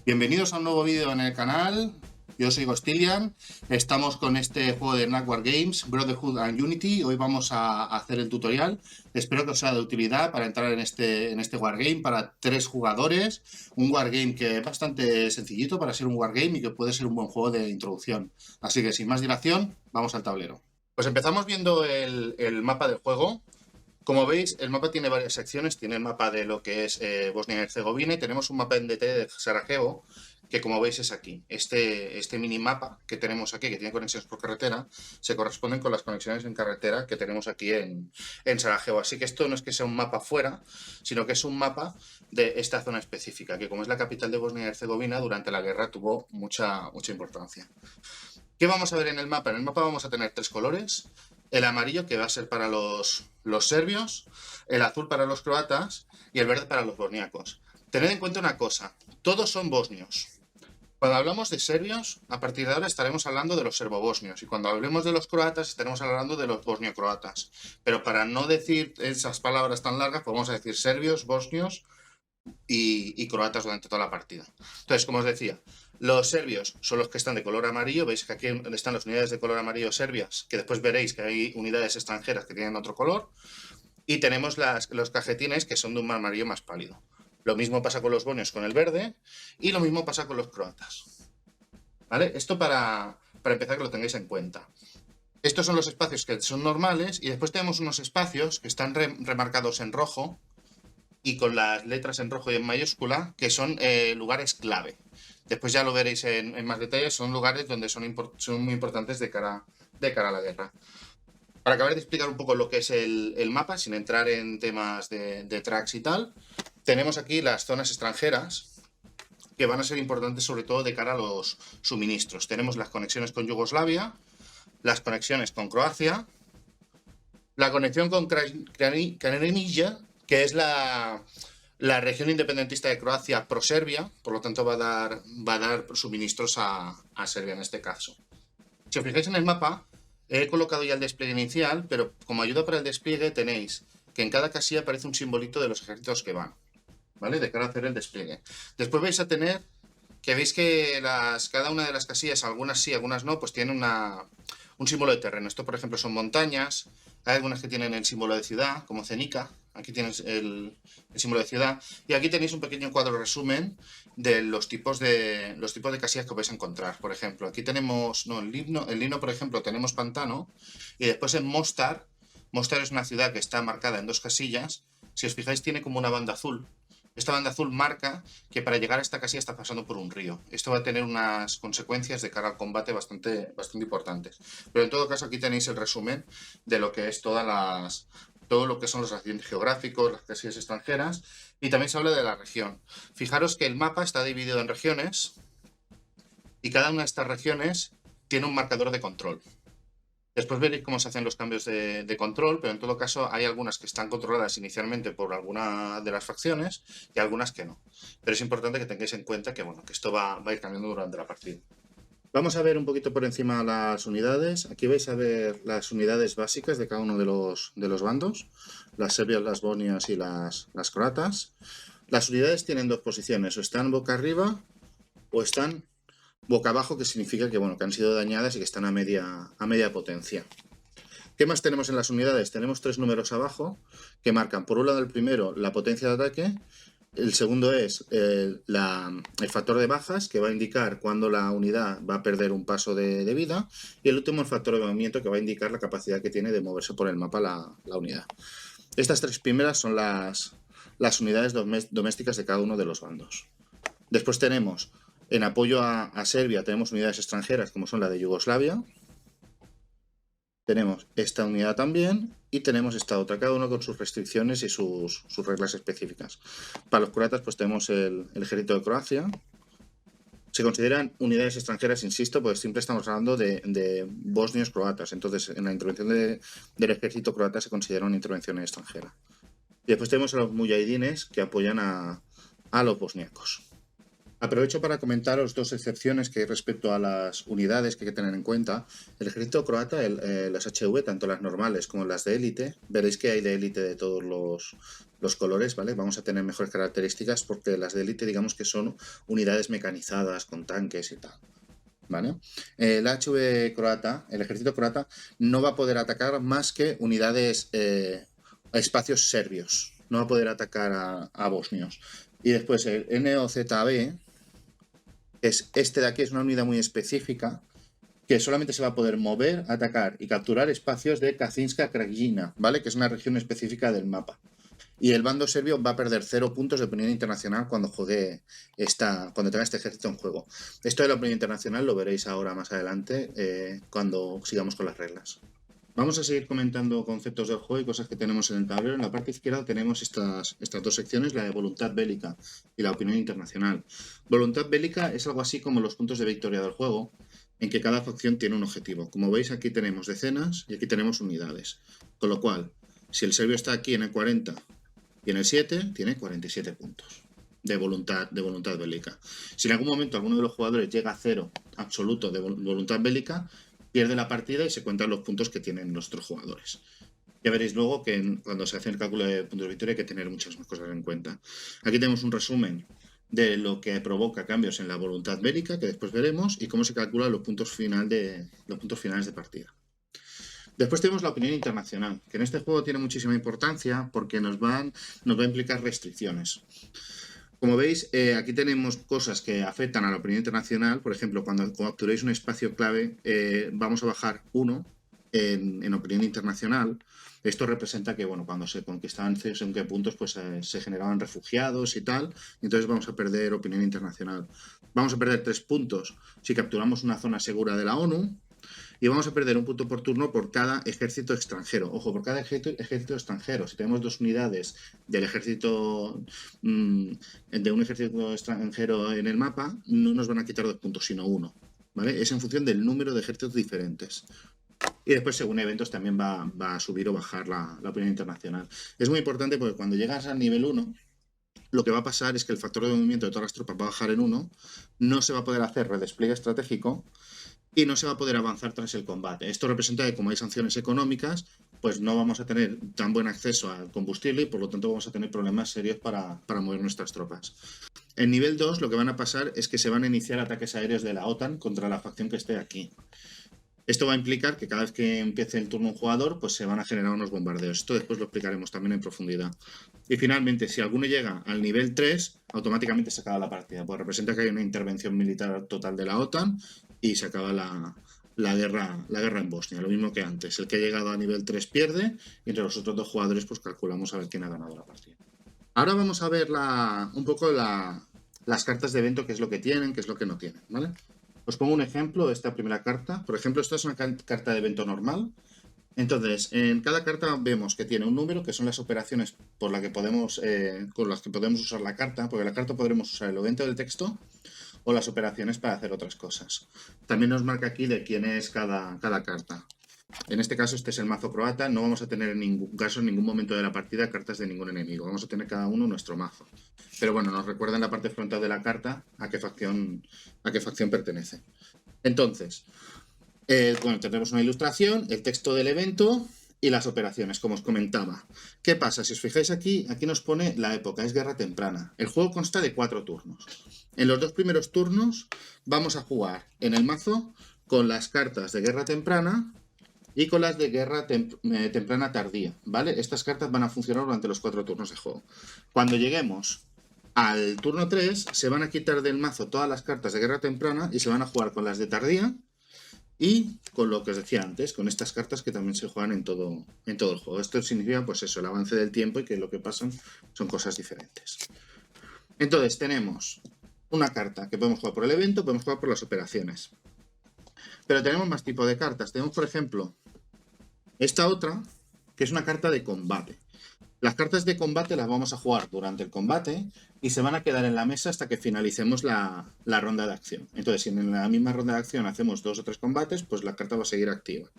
Bienvenidos a un nuevo vídeo en el canal. Yo soy Gostilian. Estamos con este juego de Knack Wargames, Brotherhood and Unity. Hoy vamos a hacer el tutorial. Espero que os sea de utilidad para entrar en este wargame para 3 jugadores. Un wargame que es bastante sencillito para ser un wargame y que puede ser un buen juego de introducción. Así que sin más dilación, vamos al tablero. Pues empezamos viendo el mapa del juego. Como veis, el mapa tiene varias secciones. Tiene el mapa de lo que es Bosnia y Herzegovina y tenemos un mapa en DT de Sarajevo, que como veis es aquí. Este minimapa que tenemos aquí, que tiene conexiones por carretera, se corresponden con las conexiones en carretera que tenemos aquí en Sarajevo. Así que esto no es que sea un mapa fuera, sino que es un mapa de esta zona específica, que como es la capital de Bosnia y Herzegovina, durante la guerra tuvo mucha importancia. ¿Qué vamos a ver en el mapa? En el mapa vamos a tener 3 colores. El amarillo, que va a ser para los serbios, el azul para los croatas y el verde para los bosniacos. Tened en cuenta una cosa, todos son bosnios. Cuando hablamos de serbios, a partir de ahora estaremos hablando de los serbobosnios, y cuando hablemos de los croatas estaremos hablando de los bosnio-croatas. Pero para no decir esas palabras tan largas, podemos decir serbios, bosnios y croatas durante toda la partida. Entonces, como os decía, los serbios son los que están de color amarillo. Veis que aquí están las unidades de color amarillo serbias, que después veréis que hay unidades extranjeras que tienen otro color. Y tenemos los cajetines, que son de un amarillo más pálido. Lo mismo pasa con los bosnios con el verde, y lo mismo pasa con los croatas. ¿Vale? Esto para empezar, que lo tengáis en cuenta. Estos son los espacios que son normales, y después tenemos unos espacios que están remarcados en rojo, y con las letras en rojo y en mayúscula, que son lugares clave. Después ya lo veréis en más detalle, son lugares donde son muy importantes de cara a la guerra. Para acabar de explicar un poco lo que es el mapa, sin entrar en temas de tracks y tal, tenemos aquí las zonas extranjeras, que van a ser importantes sobre todo de cara a los suministros. Tenemos las conexiones con Yugoslavia, las conexiones con Croacia, la conexión con Krajina, que es la región independentista de Croacia pro-Serbia, por lo tanto va a dar suministros a Serbia en este caso. Si os fijáis en el mapa, he colocado ya el despliegue inicial, pero como ayuda para el despliegue tenéis que en cada casilla aparece un simbolito de los ejércitos que van, ¿vale? De cara a hacer el despliegue. Después vais a tener que veis que cada una de las casillas, algunas sí, algunas no, pues tienen un símbolo de terreno. Esto, por ejemplo, son montañas. Hay algunas que tienen el símbolo de ciudad, como Zenica. Aquí tienes el símbolo de ciudad. Y aquí tenéis un pequeño cuadro resumen de los tipos de casillas que vais a encontrar. Por ejemplo, aquí tenemos, en Livno, por ejemplo, tenemos pantano. Y después en Mostar es una ciudad que está marcada en 2 casillas. Si os fijáis, tiene como una banda azul. Esta banda azul marca que para llegar a esta casilla está pasando por un río. Esto va a tener unas consecuencias de cara al combate bastante importantes. Pero en todo caso, aquí tenéis el resumen de lo que es todo lo que son los accidentes geográficos, las casillas extranjeras, y también se habla de la región. Fijaros que el mapa está dividido en regiones y cada una de estas regiones tiene un marcador de control. Después veréis cómo se hacen los cambios de control, pero en todo caso hay algunas que están controladas inicialmente por alguna de las facciones y algunas que no. Pero es importante que tengáis en cuenta que, que esto va a ir cambiando durante la partida. Vamos a ver un poquito por encima las unidades. Aquí vais a ver las unidades básicas de cada uno de los bandos, las serbias, las bosnias y las croatas. Las unidades tienen 2 posiciones, o están boca arriba o están boca abajo, que significa que, que han sido dañadas y que están a media potencia. ¿Qué más tenemos en las unidades? Tenemos 3 números abajo que marcan, por un lado, el primero, la potencia de ataque. El segundo es el factor de bajas, que va a indicar cuándo la unidad va a perder un paso de vida. Y el último, el factor de movimiento, que va a indicar la capacidad que tiene de moverse por el mapa la unidad. Estas 3 primeras son las unidades domésticas de cada uno de los bandos. Después tenemos, en apoyo a Serbia, tenemos unidades extranjeras como son la de Yugoslavia. Tenemos esta unidad también y tenemos esta otra, cada uno con sus restricciones y sus reglas específicas. Para los croatas pues tenemos el ejército de Croacia. Se consideran unidades extranjeras, insisto, porque siempre estamos hablando de bosnios croatas. Entonces, en la intervención del ejército croata se considera una intervención extranjera. Y después tenemos a los mujahidines, que apoyan a los bosniacos. Aprovecho para comentaros dos excepciones que hay respecto a las unidades que hay que tener en cuenta. El ejército croata, las HV, tanto las normales como las de élite, veréis que hay de élite de todos los colores, ¿vale? Vamos a tener mejores características porque las de élite, digamos que son unidades mecanizadas con tanques y tal, ¿vale? El HV croata, el ejército croata, no va a poder atacar más que unidades, espacios serbios. No va a poder atacar a bosnios. Y después el NOZB, es este de aquí, es una unidad muy específica que solamente se va a poder mover, atacar y capturar espacios de Kacinska Krajina, ¿vale? Que es una región específica del mapa. Y el bando serbio va a perder 0 puntos de opinión internacional cuando juegue cuando tenga este ejército en juego. Esto de la opinión internacional lo veréis ahora más adelante, cuando sigamos con las reglas. Vamos a seguir comentando conceptos del juego y cosas que tenemos en el tablero. En la parte izquierda tenemos estas dos secciones, la de voluntad bélica y la opinión internacional. Voluntad bélica es algo así como los puntos de victoria del juego, en que cada facción tiene un objetivo. Como veis, aquí tenemos decenas y aquí tenemos unidades. Con lo cual, si el serbio está aquí en el 40 y en el 7, tiene 47 puntos de voluntad bélica. Si en algún momento alguno de los jugadores llega a 0 absoluto de voluntad bélica, pierde la partida y se cuentan los puntos que tienen los otros jugadores. Ya veréis luego que cuando se hace el cálculo de puntos de victoria hay que tener muchas más cosas en cuenta. Aquí tenemos un resumen de lo que provoca cambios en la voluntad bélica, que después veremos, y cómo se calculan los puntos finales de partida. Después tenemos la opinión internacional, que en este juego tiene muchísima importancia porque nos va a implicar restricciones. Como veis, aquí tenemos cosas que afectan a la opinión internacional. Por ejemplo, cuando capturéis un espacio clave, vamos a bajar 1 en opinión internacional. Esto representa que, bueno, cuando se conquistaban según qué puntos, pues se generaban refugiados y tal. Y entonces vamos a perder opinión internacional. Vamos a perder 3 puntos si capturamos una zona segura de la ONU. Y vamos a perder un punto por turno por cada ejército extranjero. Ojo, por cada ejército extranjero. Si tenemos 2 unidades del ejército, de un ejército extranjero en el mapa, no nos van a quitar 2 puntos, sino 1. ¿Vale? Es en función del número de ejércitos diferentes. Y después, según eventos, también va a subir o bajar la opinión internacional. Es muy importante porque cuando llegas al nivel 1, lo que va a pasar es que el factor de movimiento de todas las tropas va a bajar en 1, no se va a poder hacer redespliegue estratégico y no se va a poder avanzar tras el combate. Esto representa que como hay sanciones económicas, pues no vamos a tener tan buen acceso al combustible y por lo tanto vamos a tener problemas serios para mover nuestras tropas. En nivel 2 lo que van a pasar es que se van a iniciar ataques aéreos de la OTAN contra la facción que esté aquí. Esto va a implicar que cada vez que empiece el turno un jugador, pues se van a generar unos bombardeos. Esto después lo explicaremos también en profundidad. Y finalmente, si alguno llega al nivel 3, automáticamente se acaba la partida. Pues representa que hay una intervención militar total de la OTAN y se acaba la guerra en Bosnia. Lo mismo que antes. El que ha llegado a nivel 3 pierde y entre los otros 2 jugadores pues calculamos a ver quién ha ganado la partida. Ahora vamos a ver un poco las cartas de evento, qué es lo que tienen, qué es lo que no tienen, ¿vale? Os pongo un ejemplo de esta primera carta. Por ejemplo, esta es una carta de evento normal. Entonces, en cada carta vemos que tiene un número, que son las operaciones con las que podemos usar la carta, porque la carta podremos usar el evento del texto o las operaciones para hacer otras cosas. También nos marca aquí de quién es cada carta. En este caso, este es el mazo croata. No vamos a tener en ningún caso, en ningún momento de la partida, cartas de ningún enemigo. Vamos a tener cada uno nuestro mazo. Pero bueno, nos recuerda en la parte frontal de la carta a qué facción pertenece. Entonces, bueno, tenemos una ilustración, el texto del evento y las operaciones, como os comentaba. ¿Qué pasa? Si os fijáis aquí nos pone la época, es guerra temprana. El juego consta de 4 turnos. En los 2 primeros turnos vamos a jugar en el mazo con las cartas de guerra temprana y con las de guerra temprana tardía, ¿vale? Estas cartas van a funcionar durante los 4 turnos de juego. Cuando lleguemos al turno 3, se van a quitar del mazo todas las cartas de guerra temprana y se van a jugar con las de tardía y con lo que os decía antes, con estas cartas que también se juegan en todo el juego. Esto significa, pues eso, el avance del tiempo y que lo que pasan son cosas diferentes. Entonces, tenemos una carta que podemos jugar por el evento, podemos jugar por las operaciones. Pero tenemos más tipos de cartas. Tenemos, por ejemplo, esta otra, que es una carta de combate. Las cartas de combate las vamos a jugar durante el combate y se van a quedar en la mesa hasta que finalicemos la ronda de acción. Entonces, si en la misma ronda de acción hacemos 2 o 3 combates, pues la carta va a seguir activa.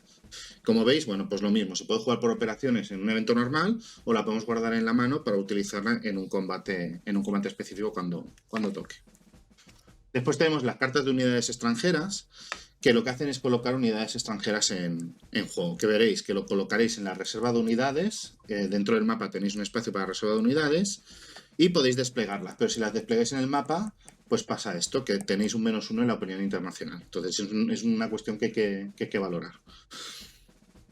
Como veis, bueno, pues lo mismo. Se puede jugar por operaciones en un evento normal o la podemos guardar en la mano para utilizarla en un combate específico cuando toque. Después tenemos las cartas de unidades extranjeras, que lo que hacen es colocar unidades extranjeras en juego, que veréis que lo colocaréis en la reserva de unidades, dentro del mapa tenéis un espacio para reserva de unidades y podéis desplegarlas, pero si las desplegáis en el mapa, pues pasa esto, que tenéis un -1 en la opinión internacional. Entonces es una cuestión que hay que valorar.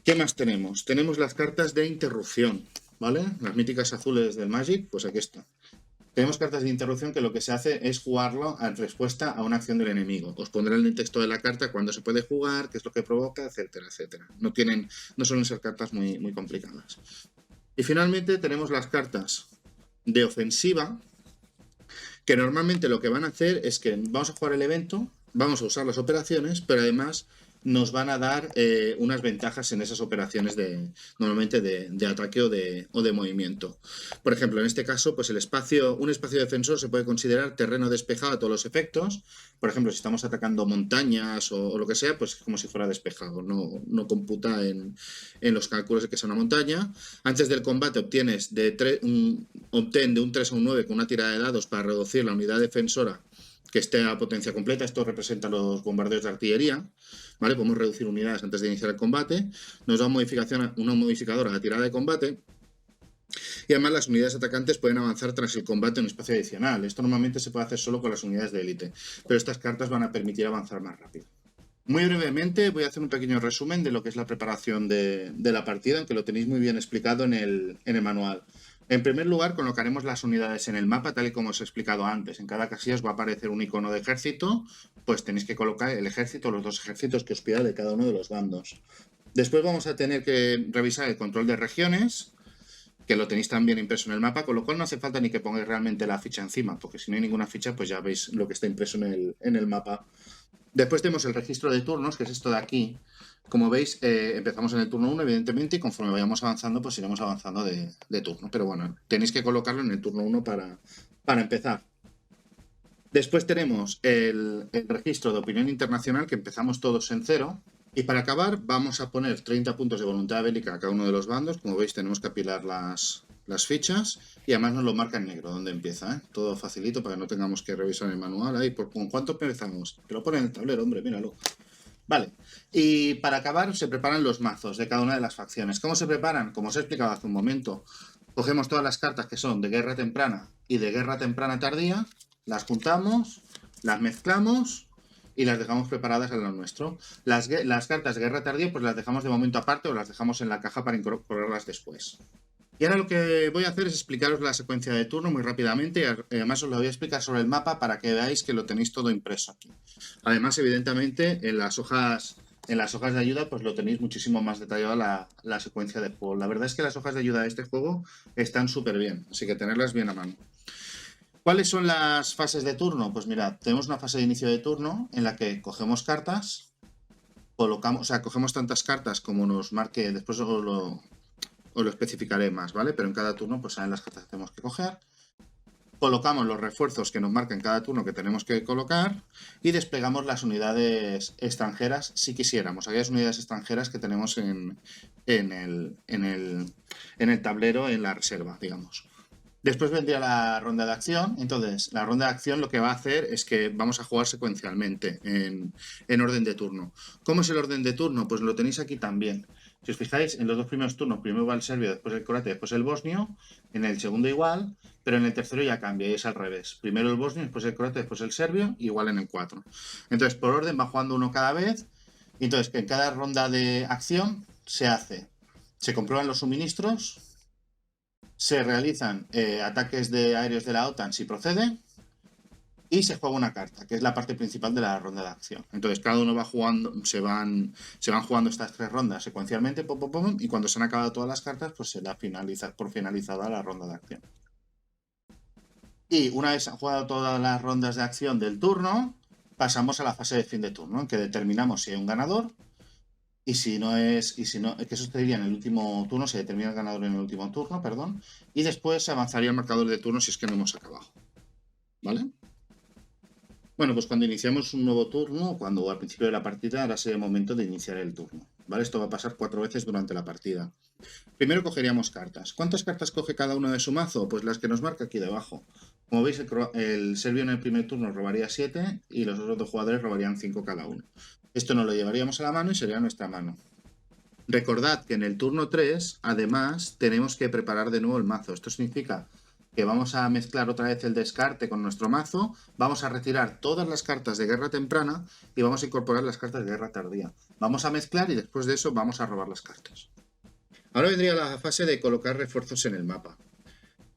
¿Qué más tenemos? Tenemos las cartas de interrupción, ¿vale? Las míticas azules del Magic, pues aquí está. Tenemos cartas de interrupción que lo que se hace es jugarlo en respuesta a una acción del enemigo. Os pondré en el texto de la carta cuándo se puede jugar, qué es lo que provoca, etcétera, etcétera. No suelen ser cartas muy complicadas. Y finalmente tenemos las cartas de ofensiva, que normalmente lo que van a hacer es que vamos a jugar el evento, vamos a usar las operaciones, pero además nos van a dar unas ventajas en esas operaciones normalmente de ataque o de movimiento. Por ejemplo, en este caso, pues un espacio defensor se puede considerar terreno despejado a todos los efectos. Por ejemplo, si estamos atacando montañas o lo que sea, pues es como si fuera despejado, no computa en los cálculos de que sea una montaña. Antes del combate obtén de un 3 a un 9 con una tirada de dados para reducir la unidad defensora que esté a potencia completa. Esto representa los bombardeos de artillería. ¿Vale? Podemos reducir unidades antes de iniciar el combate. Nos da una modificadora a la tirada de combate. Y además las unidades atacantes pueden avanzar tras el combate en un espacio adicional. Esto normalmente se puede hacer solo con las unidades de élite, pero estas cartas van a permitir avanzar más rápido. Muy brevemente voy a hacer un pequeño resumen de lo que es la preparación de la partida, aunque lo tenéis muy bien explicado en el manual. En primer lugar, colocaremos las unidades en el mapa, tal y como os he explicado antes. En cada casilla os va a aparecer un icono de ejército, pues tenéis que colocar el ejército o los dos ejércitos que os pida de cada uno de los bandos. Después vamos a tener que revisar el control de regiones, que lo tenéis también impreso en el mapa, con lo cual no hace falta ni que pongáis realmente la ficha encima, porque si no hay ninguna ficha, pues ya veis lo que está impreso en el mapa. Después tenemos el registro de turnos, que es esto de aquí. Como veis, empezamos en el turno 1, evidentemente, y conforme vayamos avanzando, pues iremos avanzando de turno. Pero bueno, tenéis que colocarlo en el turno 1 para empezar. Después tenemos el registro de opinión internacional, que empezamos todos en 0. Y para acabar, vamos a poner 30 puntos de voluntad bélica a cada uno de los bandos. Como veis, tenemos que apilar las fichas y además nos lo marca en negro donde empieza, ¿eh? Todo facilito para que no tengamos que revisar el manual. Ahí, ¿con cuánto empezamos? Que lo pone en el tablero, hombre, míralo. Vale, y para acabar se preparan los mazos de cada una de las facciones. ¿Cómo se preparan? Como os he explicado hace un momento, cogemos todas las cartas que son de guerra temprana y de guerra temprana tardía, las juntamos, las mezclamos y las dejamos preparadas en lo nuestro. Las cartas de guerra tardía pues las dejamos de momento aparte o las dejamos en la caja para incorporarlas después. Y ahora lo que voy a hacer es explicaros la secuencia de turno muy rápidamente y además os lo voy a explicar sobre el mapa para que veáis que lo tenéis todo impreso aquí. Además, evidentemente, en las hojas de ayuda pues lo tenéis muchísimo más detallado la secuencia de juego. La verdad es que las hojas de ayuda de este juego están súper bien, así que tenerlas bien a mano. ¿Cuáles son las fases de turno? Pues mirad, tenemos una fase de inicio de turno en la que cogemos cartas, cogemos tantas cartas como nos marque, después os lo especificaré más, ¿vale? Pero en cada turno pues saben las cartas que tenemos que coger. Colocamos los refuerzos que nos marcan cada turno que tenemos que colocar y desplegamos las unidades extranjeras si quisiéramos. Aquellas unidades extranjeras que tenemos en el tablero, en la reserva, digamos. Después vendría la ronda de acción. Entonces, la ronda de acción lo que va a hacer es que vamos a jugar secuencialmente en orden de turno. ¿Cómo es el orden de turno? Pues lo tenéis aquí también. Si os fijáis, en los dos primeros turnos, primero va el serbio, después el croata, después el bosnio. En el segundo igual, pero en el tercero ya cambia y es al revés. Primero el bosnio, después el croata, después el serbio, igual en el 4. Entonces, por orden va jugando uno cada vez. Entonces, en cada ronda de acción se comprueban los suministros, se realizan ataques aéreos de la OTAN si procede y se juega una carta, que es la parte principal de la ronda de acción. Entonces cada uno va jugando, se van jugando estas 3 rondas secuencialmente, y cuando se han acabado todas las cartas, pues se da por finalizada la ronda de acción. Y una vez han jugado todas las rondas de acción del turno, pasamos a la fase de fin de turno, en que determinamos si hay un ganador. Y si no, que eso sucedería en el último turno, se determina el ganador en el último turno, perdón. Y después se avanzaría el marcador de turno si es que no hemos acabado. ¿Vale? Bueno, pues cuando iniciamos un nuevo turno, cuando al principio de la partida, ahora sería el momento de iniciar el turno. ¿Vale? Esto va a pasar 4 veces durante la partida. Primero cogeríamos cartas. ¿Cuántas cartas coge cada uno de su mazo? Pues las que nos marca aquí debajo. Como veis, el serbio en el primer turno robaría 7 y los otros dos jugadores robarían 5 cada uno. Esto nos lo llevaríamos a la mano y sería nuestra mano. Recordad que en el turno 3, además, tenemos que preparar de nuevo el mazo. Esto significa que vamos a mezclar otra vez el descarte con nuestro mazo, vamos a retirar todas las cartas de guerra temprana y vamos a incorporar las cartas de guerra tardía. Vamos a mezclar y después de eso vamos a robar las cartas. Ahora vendría la fase de colocar refuerzos en el mapa.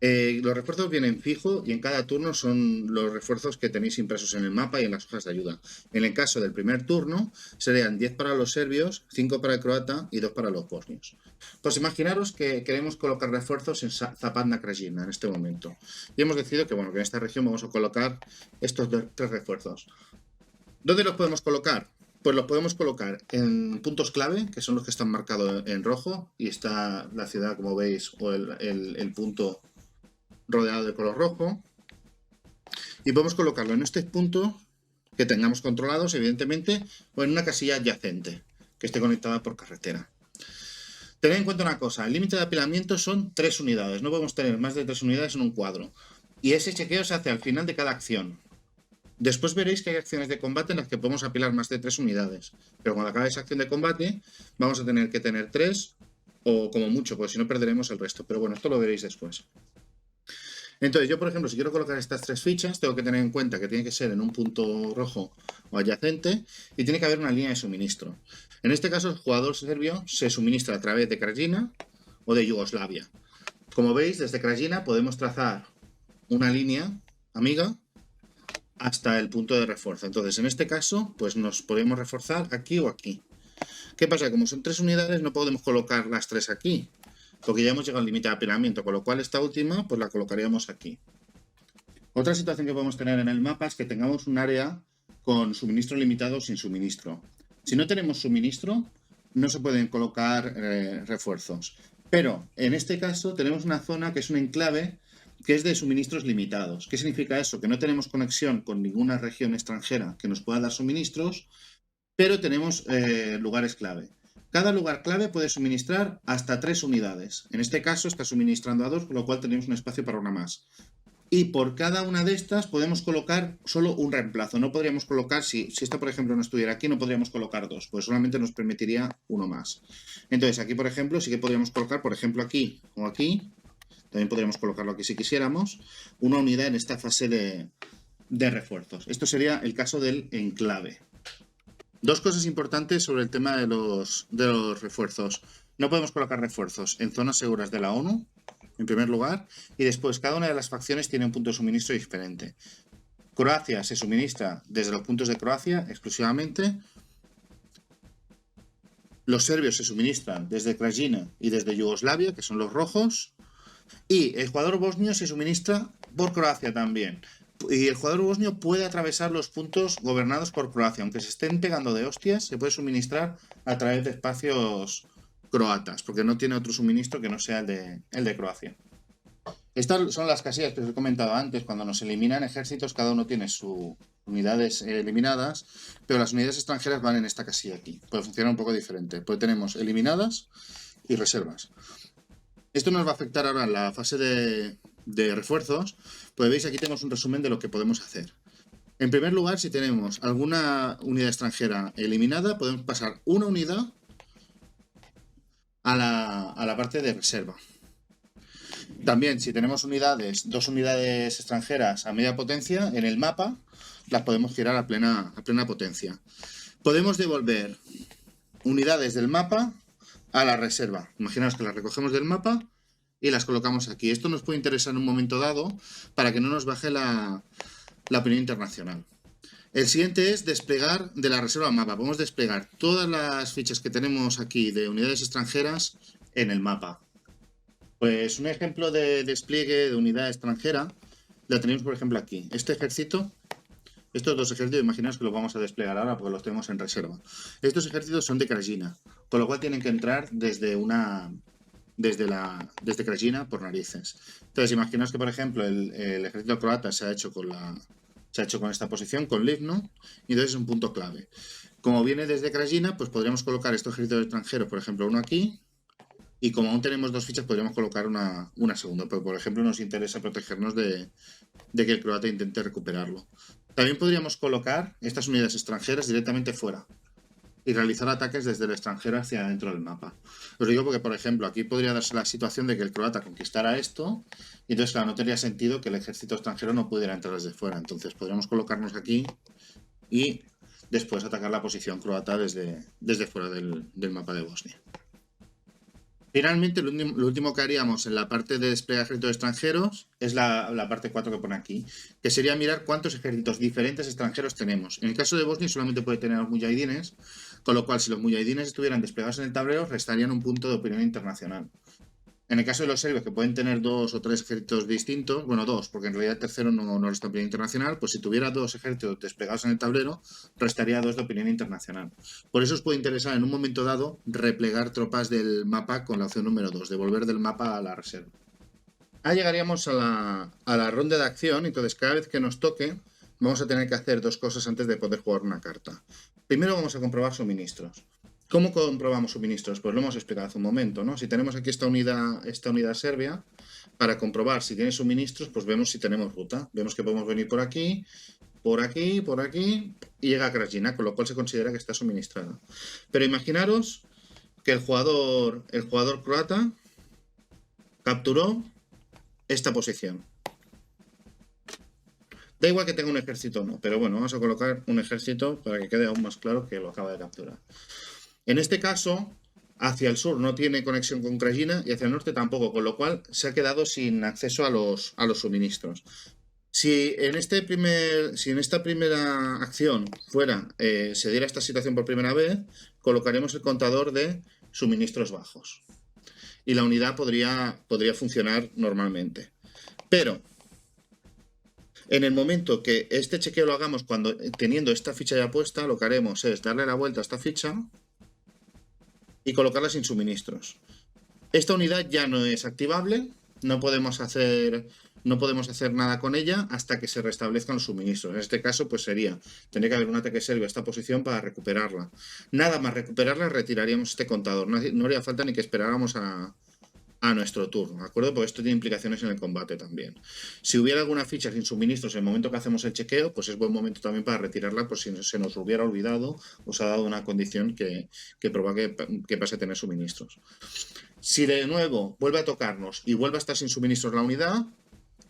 Los refuerzos vienen fijo y en cada turno son los refuerzos que tenéis impresos en el mapa y en las hojas de ayuda. En el caso del primer turno serían 10 para los serbios, 5 para el croata y 2 para los bosnios. Pues imaginaros que queremos colocar refuerzos en Zapadna Krajina en este momento. Y hemos decidido que, bueno, que en esta región vamos a colocar estos 3 refuerzos. ¿Dónde los podemos colocar? Pues los podemos colocar en puntos clave, que son los que están marcados en rojo, y está la ciudad, como veis, o el punto rodeado de color rojo, y podemos colocarlo en este punto que tengamos controlados, evidentemente, o en una casilla adyacente que esté conectada por carretera. Tened en cuenta una cosa, el límite de apilamiento son 3 unidades, no podemos tener más de 3 unidades en un cuadro, y ese chequeo se hace al final de cada acción. Después veréis que hay acciones de combate en las que podemos apilar más de 3 unidades, pero cuando acabe esa acción de combate vamos a tener que tener 3 o como mucho, porque si no perderemos el resto, pero bueno, esto lo veréis después. Entonces, yo, por ejemplo, si quiero colocar estas 3 fichas, tengo que tener en cuenta que tiene que ser en un punto rojo o adyacente y tiene que haber una línea de suministro. En este caso, el jugador serbio se suministra a través de Krajina o de Yugoslavia. Como veis, desde Krajina podemos trazar una línea amiga hasta el punto de refuerzo. Entonces, en este caso, pues nos podemos reforzar aquí o aquí. ¿Qué pasa? Como son 3 unidades, no podemos colocar las 3 aquí, porque ya hemos llegado al límite de apilamiento, con lo cual esta última pues la colocaríamos aquí. Otra situación que podemos tener en el mapa es que tengamos un área con suministro limitado o sin suministro. Si no tenemos suministro, no se pueden colocar refuerzos. Pero en este caso tenemos una zona que es un enclave que es de suministros limitados. ¿Qué significa eso? Que no tenemos conexión con ninguna región extranjera que nos pueda dar suministros, pero tenemos lugares clave. Cada lugar clave puede suministrar hasta 3 unidades. En este caso está suministrando a 2, con lo cual tenemos un espacio para una más. Y por cada una de estas podemos colocar solo un reemplazo. No podríamos colocar, si esta por ejemplo no estuviera aquí, no podríamos colocar 2, pues solamente nos permitiría uno más. Entonces aquí por ejemplo sí que podríamos colocar, por ejemplo aquí o aquí, también podríamos colocarlo aquí si quisiéramos, una unidad en esta fase de refuerzos. Esto sería el caso del enclave. Dos cosas importantes sobre el tema de los refuerzos. No podemos colocar refuerzos en zonas seguras de la ONU, en primer lugar, y después cada una de las facciones tiene un punto de suministro diferente. Croacia se suministra desde los puntos de Croacia exclusivamente. Los serbios se suministran desde Krajina y desde Yugoslavia, que son los rojos. Y el jugador bosnio se suministra por Croacia también. Y el jugador bosnio puede atravesar los puntos gobernados por Croacia. Aunque se estén pegando de hostias, se puede suministrar a través de espacios croatas, porque no tiene otro suministro que no sea el de Croacia. Estas son las casillas que os he comentado antes. Cuando nos eliminan ejércitos, cada uno tiene sus unidades eliminadas, pero las unidades extranjeras van en esta casilla aquí. Puede funcionar un poco diferente. Pues tenemos eliminadas y reservas. Esto nos va a afectar ahora en la fase de refuerzos. Pues veis, aquí tenemos un resumen de lo que podemos hacer. En primer lugar, si tenemos alguna unidad extranjera eliminada, podemos pasar una unidad a la parte de reserva. También, si tenemos dos unidades extranjeras a media potencia, en el mapa las podemos girar a plena potencia. Podemos devolver unidades del mapa a la reserva. Imaginaos que las recogemos del mapa y las colocamos aquí. Esto nos puede interesar en un momento dado para que no nos baje la opinión internacional. El siguiente es desplegar de la reserva mapa. Podemos desplegar todas las fichas que tenemos aquí de unidades extranjeras en el mapa. Pues un ejemplo de despliegue de unidad extranjera la tenemos, por ejemplo, aquí. Este ejército, estos dos ejércitos, imaginaos que los vamos a desplegar ahora porque los tenemos en reserva. Estos ejércitos son de Krajina, con lo cual tienen que entrar desde Krajina por narices. Entonces, imaginaos que, por ejemplo, el ejército croata se ha hecho con esta posición, con Livno, y entonces es un punto clave. Como viene desde Krajina, pues podríamos colocar estos ejércitos extranjeros, por ejemplo, uno aquí Y como aún tenemos 2 fichas, podríamos colocar una segunda. Pero, por ejemplo, nos interesa protegernos de que el croata intente recuperarlo. También podríamos colocar estas unidades extranjeras directamente fuera y realizar ataques desde el extranjero hacia dentro del mapa. Os digo porque, por ejemplo, aquí podría darse la situación de que el croata conquistara esto y entonces, claro, no tendría sentido que el ejército extranjero no pudiera entrar desde fuera. Entonces podríamos colocarnos aquí y después atacar la posición croata desde fuera del mapa de Bosnia. Finalmente, lo último que haríamos en la parte de desplegar ejércitos extranjeros es la parte 4 que pone aquí, que sería mirar cuántos ejércitos diferentes extranjeros tenemos. En el caso de Bosnia solamente puede tener a los mujahidines, con lo cual si los mujahidines estuvieran desplegados en el tablero, restarían un punto de opinión internacional. En el caso de los serbios, que pueden tener 2 o 3 ejércitos distintos, bueno, 2, porque en realidad el tercero no resta opinión internacional, pues si tuviera 2 ejércitos desplegados en el tablero, restaría 2 de opinión internacional. Por eso os puede interesar en un momento dado replegar tropas del mapa con la opción número 2, devolver del mapa a la reserva. Ahora llegaríamos a la ronda de acción, entonces cada vez que nos toque, vamos a tener que hacer 2 cosas antes de poder jugar una carta. Primero vamos a comprobar suministros. ¿Cómo comprobamos suministros? Pues lo hemos explicado hace un momento, ¿no? Si tenemos aquí esta unidad serbia, para comprobar si tiene suministros, pues vemos si tenemos ruta. Vemos que podemos venir por aquí, por aquí, por aquí, y llega a Krajina, con lo cual se considera que está suministrada. Pero imaginaros que el jugador croata capturó esta posición. Da igual que tenga un ejército o no, pero bueno, vamos a colocar un ejército para que quede aún más claro que lo acaba de capturar. En este caso, hacia el sur no tiene conexión con Krajina y hacia el norte tampoco, con lo cual se ha quedado sin acceso a los suministros. Si en esta primera acción se diera esta situación por primera vez, colocaremos el contador de suministros bajos. Y la unidad podría funcionar normalmente. Pero en el momento que este chequeo lo hagamos teniendo esta ficha ya puesta, lo que haremos es darle la vuelta a esta ficha y colocarla sin suministros. Esta unidad ya no es activable, no podemos hacer nada con ella hasta que se restablezcan los suministros. En este caso, pues tendría que haber un ataque serbio a esta posición para recuperarla. Nada más recuperarla, retiraríamos este contador. No haría falta ni que esperáramos a nuestro turno, ¿de acuerdo? Porque esto tiene implicaciones en el combate también. Si hubiera alguna ficha sin suministros en el momento que hacemos el chequeo, pues es buen momento también para retirarla, por si se nos hubiera olvidado o se ha dado una condición que provoque que pase a tener suministros. Si de nuevo vuelve a tocarnos y vuelve a estar sin suministros la unidad,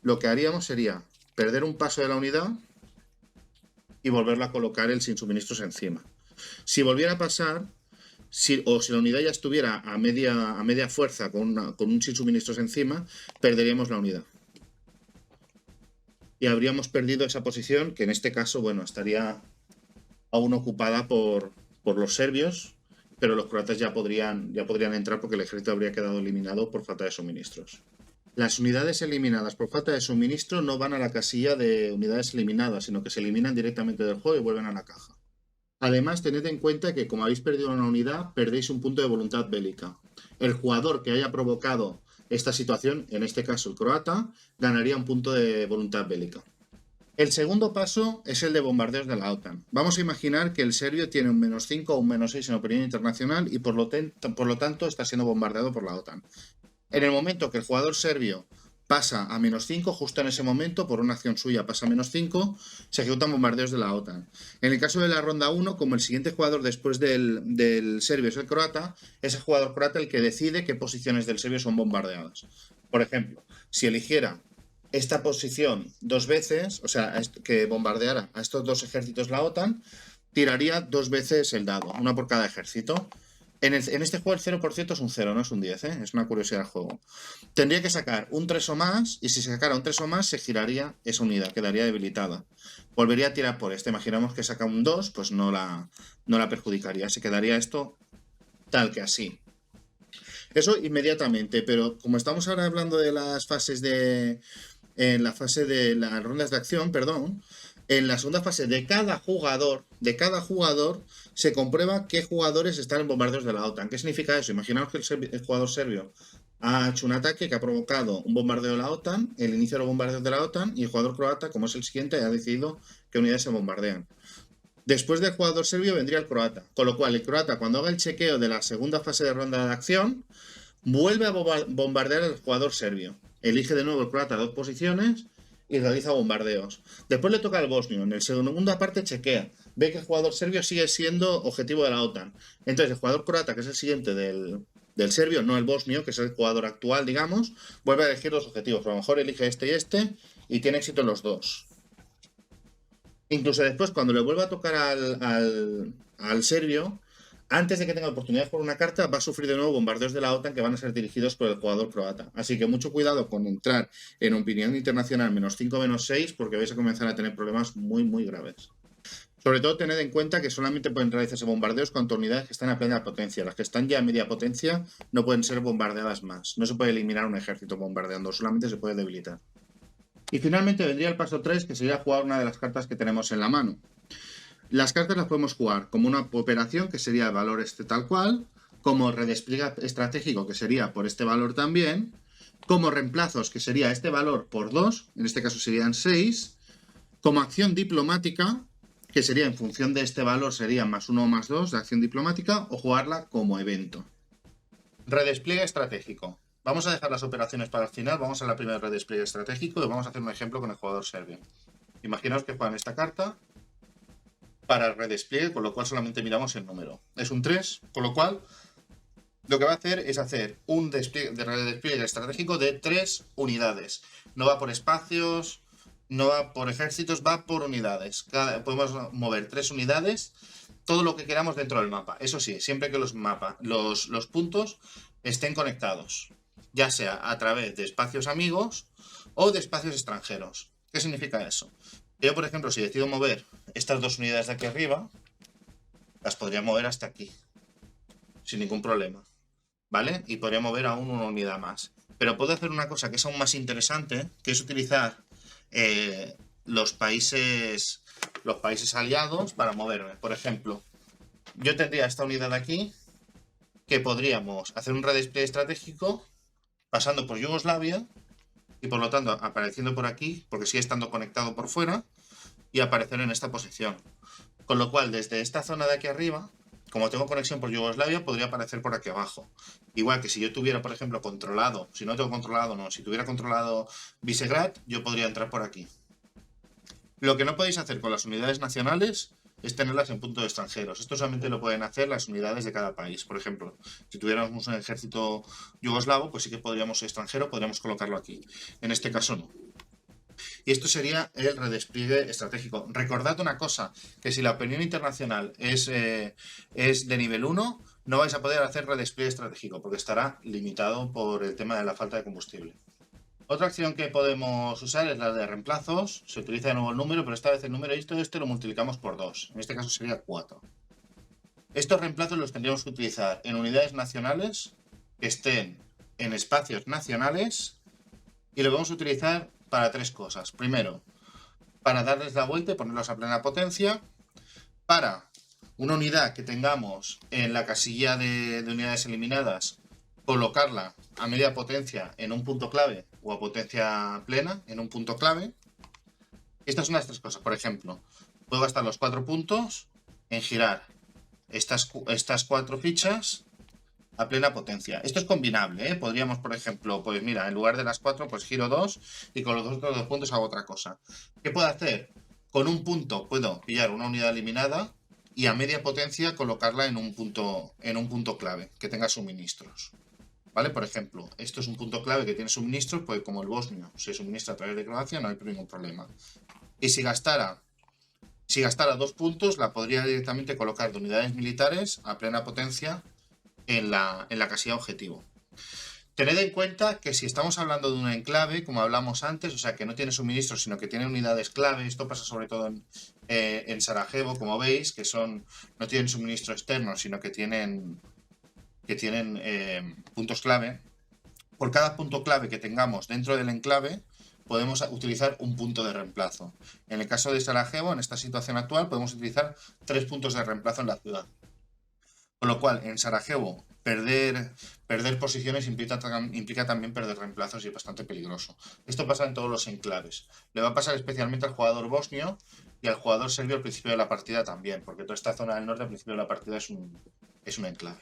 lo que haríamos sería perder un paso de la unidad y volverla a colocar el sin suministros encima. Si volviera a pasar, si la unidad ya estuviera a media fuerza con un sin suministros encima, perderíamos la unidad. Y habríamos perdido esa posición, que en este caso, bueno, estaría aún ocupada por los serbios, pero los croatas ya podrían entrar porque el ejército habría quedado eliminado por falta de suministros. Las unidades eliminadas por falta de suministro no van a la casilla de unidades eliminadas, sino que se eliminan directamente del juego y vuelven a la caja. Además, tened en cuenta que como habéis perdido una unidad, perdéis un punto de voluntad bélica. El jugador que haya provocado esta situación, en este caso el croata, ganaría un punto de voluntad bélica. El segundo paso es el de bombardeos de la OTAN. Vamos a imaginar que el serbio tiene un -5 o un -6 en opinión internacional y por lo tanto está siendo bombardeado por la OTAN. En el momento que el jugador serbio pasa a -5, justo en ese momento, por una acción suya pasa a -5, se ejecutan bombardeos de la OTAN. En el caso de la ronda 1, como el siguiente jugador después del serbio es el croata, es el jugador croata el que decide qué posiciones del serbio son bombardeadas. Por ejemplo, si eligiera esta posición 2 veces, o sea, que bombardeara a estos 2 ejércitos la OTAN, tiraría 2 veces el dado, una por cada ejército. En este juego el 0% es un 0, no es un 10, ¿eh? Es una curiosidad del juego. Tendría que sacar un 3 o más, y si se sacara un 3 o más, se giraría esa unidad, quedaría debilitada. Volvería a tirar por este. Imaginamos que saca un 2, pues no la perjudicaría. Se quedaría esto tal que así. Eso inmediatamente, pero como estamos ahora hablando de las fases en la fase de las rondas de acción, perdón, en la segunda fase de cada jugador se comprueba qué jugadores están en bombardeos de la OTAN. ¿Qué significa eso? Imaginaos que el jugador serbio ha hecho un ataque que ha provocado un bombardeo de la OTAN, el inicio de los bombardeos de la OTAN, y el jugador croata, como es el siguiente, ha decidido qué unidades se bombardean. Después del jugador serbio vendría el croata, con lo cual el croata, cuando haga el chequeo de la segunda fase de ronda de acción, vuelve a bombardear al jugador serbio. Elige de nuevo el croata 2 posiciones y realiza bombardeos. Después le toca al bosnio. En el segunda parte chequea. Ve que el jugador serbio sigue siendo objetivo de la OTAN. Entonces el jugador croata, que es el siguiente del serbio, no el bosnio, que es el jugador actual, digamos, vuelve a elegir los objetivos. A lo mejor elige este y tiene éxito en los dos. Incluso después, cuando le vuelva a tocar al serbio, antes de que tenga la oportunidad de jugar una carta, va a sufrir de nuevo bombardeos de la OTAN que van a ser dirigidos por el jugador croata. Así que mucho cuidado con entrar en opinión internacional -5, -6, porque vais a comenzar a tener problemas muy, muy graves. Sobre todo tened en cuenta que solamente pueden realizarse bombardeos contra unidades que están a plena potencia. Las que están ya a media potencia no pueden ser bombardeadas más. No se puede eliminar un ejército bombardeando, solamente se puede debilitar. Y finalmente vendría el paso 3, que sería jugar una de las cartas que tenemos en la mano. Las cartas las podemos jugar como una operación, que sería el valor tal cual, como redespliegue estratégico, que sería por este valor también, como reemplazos, que sería este valor por 2, en este caso serían 6, como acción diplomática, que sería en función de este valor, sería +1 o +2 de acción diplomática, o jugarla como evento. Redespliegue estratégico. Vamos a dejar las operaciones para el final, vamos a la primera redespliegue estratégico y vamos a hacer un ejemplo con el jugador serbio. Imaginaos que juegan esta carta para el redespliegue, con lo cual solamente miramos el número. Es un 3, con lo cual lo que va a hacer es hacer un redespliegue estratégico de 3 unidades. No va por espacios, no va por ejércitos, va por unidades. Podemos mover 3 unidades, todo lo que queramos dentro del mapa. Eso sí, siempre que los puntos estén conectados, ya sea a través de espacios amigos o de espacios extranjeros. ¿Qué significa eso? Yo, por ejemplo, si decido mover estas 2 unidades de aquí arriba, las podría mover hasta aquí, sin ningún problema, ¿vale? Y podría mover aún una unidad más. Pero puedo hacer una cosa que es aún más interesante, que es utilizar los países aliados para moverme. Por ejemplo, yo tendría esta unidad aquí, que podríamos hacer un redespliegue estratégico pasando por Yugoslavia y por lo tanto apareciendo por aquí, porque sigue estando conectado por fuera, y aparecer en esta posición. Con lo cual, desde esta zona de aquí arriba, como tengo conexión por Yugoslavia, podría aparecer por aquí abajo. Igual que si yo tuviera, por ejemplo, controlado, si no tengo controlado, no, si tuviera controlado Visegrad, yo podría entrar por aquí. Lo que no podéis hacer con las unidades nacionales es tenerlas en puntos extranjeros. Esto solamente lo pueden hacer las unidades de cada país. Por ejemplo, si tuviéramos un ejército yugoslavo, pues sí que podríamos extranjero, podríamos colocarlo aquí. En este caso no. Y esto sería el redespliegue estratégico. Recordad una cosa, que si la opinión internacional es de nivel 1, no vais a poder hacer redespliegue estratégico, porque estará limitado por el tema de la falta de combustible. Otra acción que podemos usar es la de reemplazos. Se utiliza de nuevo el número, pero esta vez el número este lo multiplicamos por 2. En este caso sería 4. Estos reemplazos los tendríamos que utilizar en unidades nacionales que estén en espacios nacionales y lo vamos a utilizar para 3 cosas. Primero, para darles la vuelta y ponerlos a plena potencia. Para una unidad que tengamos en la casilla de unidades eliminadas, colocarla a media potencia en un punto clave o a potencia plena en un punto clave. Estas son las 3 cosas. Por ejemplo, puedo gastar los 4 puntos en girar estas 4 fichas a plena potencia. Esto es combinable, ¿eh? Podríamos, por ejemplo, pues mira, en lugar de las 4, pues giro 2 y con los otros 2 puntos hago otra cosa. ¿Qué puedo hacer? Con un punto puedo pillar una unidad eliminada y a media potencia colocarla en un punto clave, que tenga suministros. ¿Vale? Por ejemplo, esto es un punto clave que tiene suministros, pues como el bosnio se suministra a través de Croacia, no hay ningún problema. Y si gastara 2 puntos, la podría directamente colocar de unidades militares a plena potencia en la casilla objetivo. Tened en cuenta que si estamos hablando de un enclave, como hablamos antes, o sea que no tiene suministros, sino que tiene unidades clave, esto pasa sobre todo en Sarajevo, como veis, que no tienen suministro externo, sino que tienen puntos clave. Por cada punto clave que tengamos dentro del enclave, podemos utilizar un punto de reemplazo. En el caso de Sarajevo, en esta situación actual, podemos utilizar 3 puntos de reemplazo en la ciudad. Con lo cual, en Sarajevo, perder posiciones implica también perder reemplazos y es bastante peligroso. Esto pasa en todos los enclaves. Le va a pasar especialmente al jugador bosnio y al jugador serbio al principio de la partida también, porque toda esta zona del norte al principio de la partida es un enclave.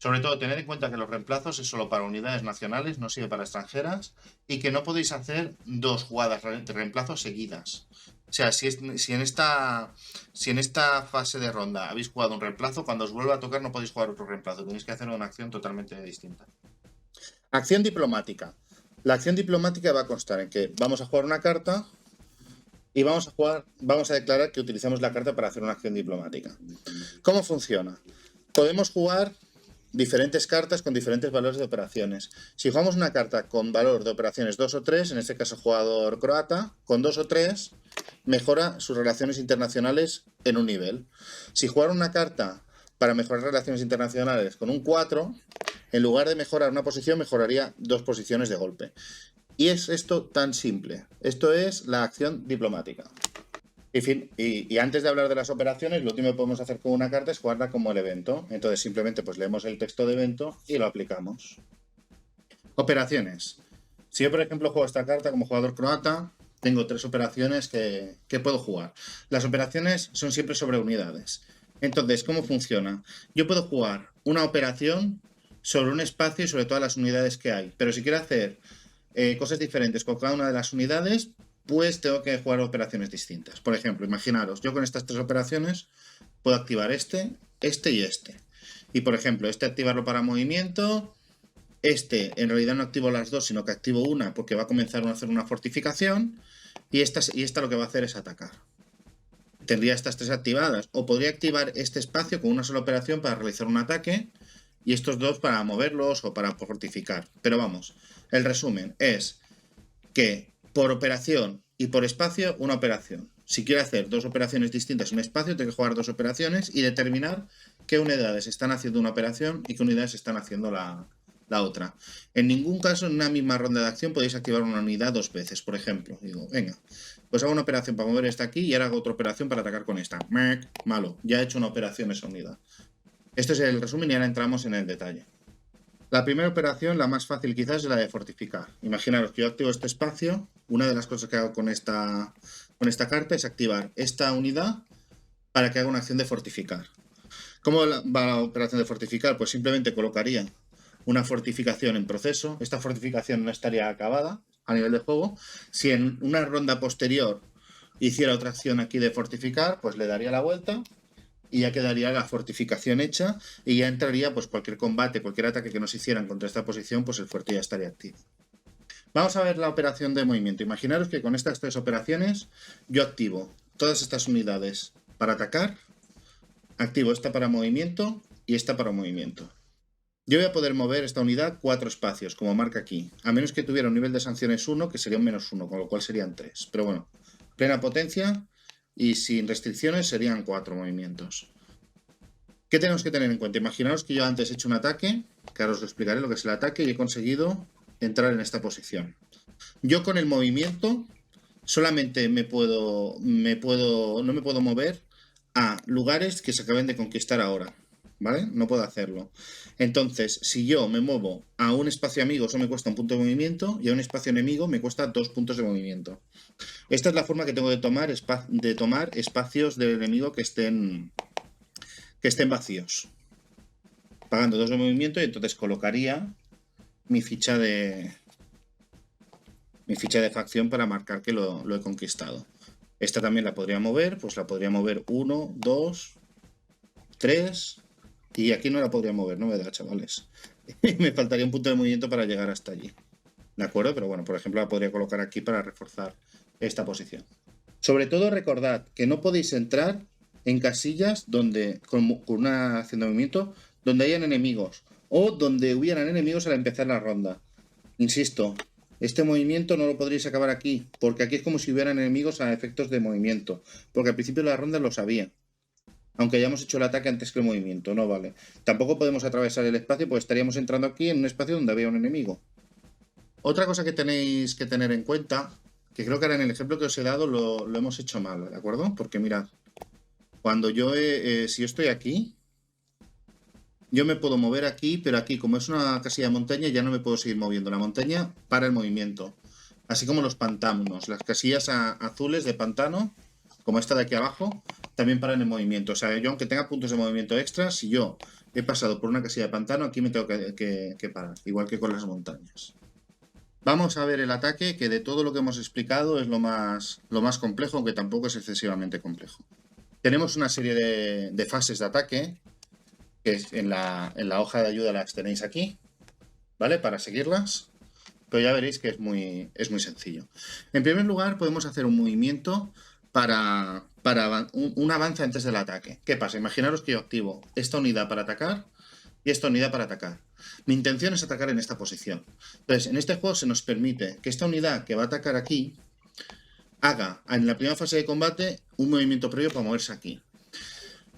Sobre todo, tened en cuenta que los reemplazos es solo para unidades nacionales, no sirve para extranjeras, y que no podéis hacer 2 jugadas de reemplazo seguidas. O sea, si en esta fase de ronda habéis jugado un reemplazo, cuando os vuelva a tocar no podéis jugar otro reemplazo, tenéis que hacer una acción totalmente distinta. Acción diplomática. La acción diplomática va a constar en que vamos a jugar una carta y vamos a declarar que utilizamos la carta para hacer una acción diplomática. ¿Cómo funciona? Podemos jugar diferentes cartas con diferentes valores de operaciones. Si jugamos una carta con valor de operaciones 2 o 3, en este caso jugador croata, con 2 o 3 mejora sus relaciones internacionales en un nivel. Si jugar una carta para mejorar relaciones internacionales con un 4, en lugar de mejorar una posición, mejoraría 2 posiciones de golpe. Y es esto tan simple. Esto es la acción diplomática. Y antes de hablar de las operaciones, lo último que podemos hacer con una carta es jugarla como el evento. Entonces simplemente pues leemos el texto de evento y lo aplicamos. Operaciones. Si yo, por ejemplo, juego esta carta como jugador croata, tengo 3 operaciones que puedo jugar. Las operaciones son siempre sobre unidades. Entonces, ¿cómo funciona? Yo puedo jugar una operación sobre un espacio y sobre todas las unidades que hay. Pero si quiero hacer cosas diferentes con cada una de las unidades, pues tengo que jugar operaciones distintas. Por ejemplo, imaginaros, yo con estas 3 operaciones puedo activar este y este. Y por ejemplo, activarlo para movimiento. En realidad no activo las 2, sino que activo una porque va a comenzar a hacer una fortificación. Y esta lo que va a hacer es atacar. Tendría estas 3 activadas. O podría activar este espacio con una sola operación para realizar un ataque. Y estos 2 para moverlos o para fortificar. Pero vamos, el resumen es que por operación y por espacio, una operación. Si quiero hacer 2 operaciones distintas en un espacio, tengo que jugar 2 operaciones y determinar qué unidades están haciendo una operación y qué unidades están haciendo la otra. En ningún caso, en una misma ronda de acción, podéis activar una unidad 2 veces. Por ejemplo, digo, venga, pues hago una operación para mover esta aquí y ahora hago otra operación para atacar con esta. Malo, ya he hecho una operación esa unidad. Este es el resumen y ahora entramos en el detalle. La primera operación, la más fácil quizás, es la de fortificar. Imaginaros que yo activo este espacio. Una de las cosas que hago con esta carta es activar esta unidad para que haga una acción de fortificar. ¿Cómo va la operación de fortificar? Pues simplemente colocaría una fortificación en proceso. Esta fortificación no estaría acabada a nivel de juego. Si en una ronda posterior hiciera otra acción aquí de fortificar, pues le daría la vuelta y ya quedaría la fortificación hecha y ya entraría pues cualquier combate, cualquier ataque que nos hicieran contra esta posición, pues el fuerte ya estaría activo. Vamos a ver la operación de movimiento. Imaginaros que con estas 3 operaciones yo activo todas estas unidades para atacar, activo esta para movimiento y esta para movimiento. Yo voy a poder mover esta unidad 4 espacios, como marca aquí, a menos que tuviera un nivel de sanciones 1, que sería un -1, con lo cual serían 3. Pero bueno, plena potencia y sin restricciones serían 4 movimientos. ¿Qué tenemos que tener en cuenta? Imaginaos que yo antes he hecho un ataque, que ahora os lo explicaré lo que es el ataque, y he conseguido entrar en esta posición. Yo con el movimiento solamente no me puedo mover a lugares que se acaben de conquistar ahora, ¿vale? No puedo hacerlo. Entonces, si yo me muevo a un espacio amigo, eso me cuesta un punto de movimiento, y a un espacio enemigo me cuesta 2 puntos de movimiento. Esta es la forma que tengo de tomar espacios del enemigo que estén vacíos. Pagando 2 de movimiento y entonces colocaría mi ficha de facción para marcar que lo he conquistado. Esta también la podría mover, pues la podría mover 1, 2, 3 y aquí no la podría mover, no me da, chavales. Me faltaría un punto de movimiento para llegar hasta allí. ¿De acuerdo? Pero bueno, por ejemplo, la podría colocar aquí para reforzar esta posición. Sobre todo recordad que no podéis entrar en casillas donde con una acción de movimiento donde hayan enemigos o donde hubieran enemigos al empezar la ronda. Insisto, este movimiento no lo podréis acabar aquí, porque aquí es como si hubieran enemigos a efectos de movimiento, porque al principio de la ronda lo sabía. Aunque hayamos hecho el ataque antes que el movimiento, no vale. Tampoco podemos atravesar el espacio, porque estaríamos entrando aquí en un espacio donde había un enemigo. Otra cosa que tenéis que tener en cuenta, que creo que ahora en el ejemplo que os he dado lo hemos hecho mal, ¿de acuerdo? Porque mirad, cuando si yo estoy aquí, yo me puedo mover aquí, pero aquí, como es una casilla de montaña, ya no me puedo seguir moviendo. La montaña para el movimiento. Así como los pantanos, las casillas azules de pantano como esta de aquí abajo, también paran en movimiento. O sea, yo aunque tenga puntos de movimiento extra, si yo he pasado por una casilla de pantano, aquí me tengo que parar, igual que con las montañas. Vamos a ver el ataque, que de todo lo que hemos explicado es lo más complejo, aunque tampoco es excesivamente complejo. Tenemos una serie de fases de ataque, que es en la hoja de ayuda las tenéis aquí, ¿vale? Para seguirlas, pero ya veréis que es muy sencillo. En primer lugar, podemos hacer un movimiento para un avance antes del ataque. ¿Qué pasa? Imaginaros que yo activo esta unidad para atacar y esta unidad para atacar. Mi intención es atacar en esta posición. Entonces, en este juego se nos permite que esta unidad que va a atacar aquí haga en la primera fase de combate un movimiento previo para moverse aquí.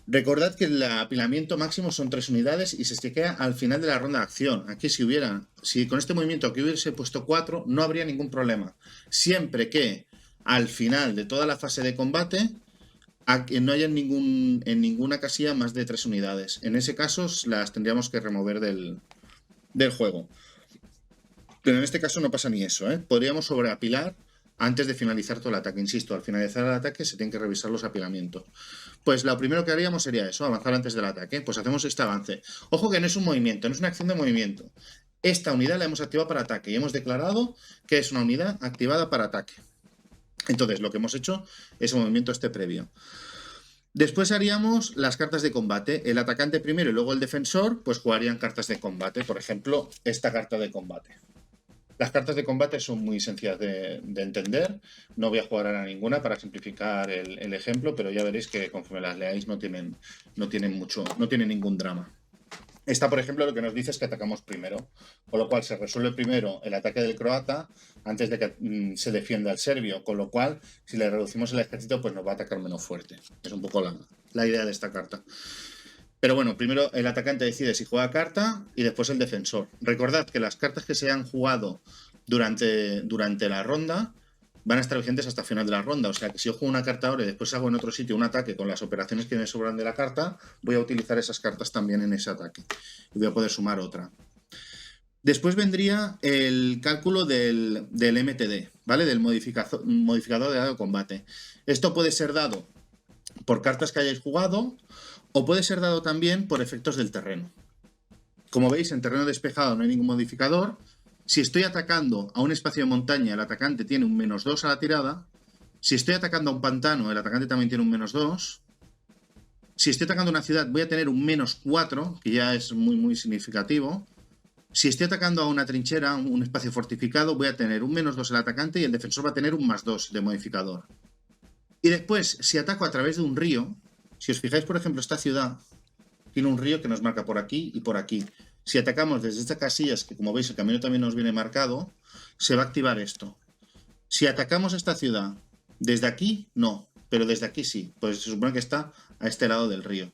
Recordad que el apilamiento máximo son 3 unidades y se chequea al final de la ronda de acción. Aquí si con este movimiento aquí hubiese puesto 4, no habría ningún problema. Siempre que al final de toda la fase de combate no haya en ninguna casilla más de 3 unidades. En ese caso las tendríamos que remover del juego. Pero en este caso no pasa ni eso, ¿eh? Podríamos sobreapilar antes de finalizar todo el ataque. Insisto, al finalizar el ataque se tienen que revisar los apilamientos. Pues lo primero que haríamos sería eso, avanzar antes del ataque. Pues hacemos este avance. Ojo que no es un movimiento, no es una acción de movimiento. Esta unidad la hemos activado para ataque y hemos declarado que es una unidad activada para ataque. Entonces lo que hemos hecho es un movimiento previo. Después haríamos las cartas de combate. El atacante primero y luego el defensor, pues jugarían cartas de combate. Por ejemplo, esta carta de combate. Las cartas de combate son muy sencillas de entender. No voy a jugar ahora ninguna para simplificar el ejemplo, pero ya veréis que conforme las leáis no tienen ningún drama. Esta, por ejemplo, lo que nos dice es que atacamos primero, con lo cual se resuelve primero el ataque del croata antes de que se defienda el serbio, con lo cual si le reducimos el ejército pues nos va a atacar menos fuerte. Es un poco la idea de esta carta. Pero bueno, primero el atacante decide si juega carta y después el defensor. Recordad que las cartas que se han jugado durante la ronda van a estar vigentes hasta el final de la ronda. O sea que si yo juego una carta ahora y después hago en otro sitio un ataque con las operaciones que me sobran de la carta, voy a utilizar esas cartas también en ese ataque. Y voy a poder sumar otra. Después vendría el cálculo del MTD, ¿vale? Del modificador de dado de combate. Esto puede ser dado por cartas que hayáis jugado o puede ser dado también por efectos del terreno. Como veis, en terreno despejado no hay ningún modificador. Si estoy atacando a un espacio de montaña, el atacante tiene un -2 a la tirada. Si estoy atacando a un pantano, el atacante también tiene un -2. Si estoy atacando a una ciudad, voy a tener un -4, que ya es muy significativo. Si estoy atacando a una trinchera, un espacio fortificado, voy a tener un -2 el atacante y el defensor va a tener un +2 de modificador. Y después, si ataco a través de un río, si os fijáis, por ejemplo, esta ciudad tiene un río que nos marca por aquí y por aquí. Si atacamos desde estas casillas, que como veis el camino también nos viene marcado, se va a activar esto. Si atacamos esta ciudad desde aquí, no, pero desde aquí sí, pues se supone que está a este lado del río.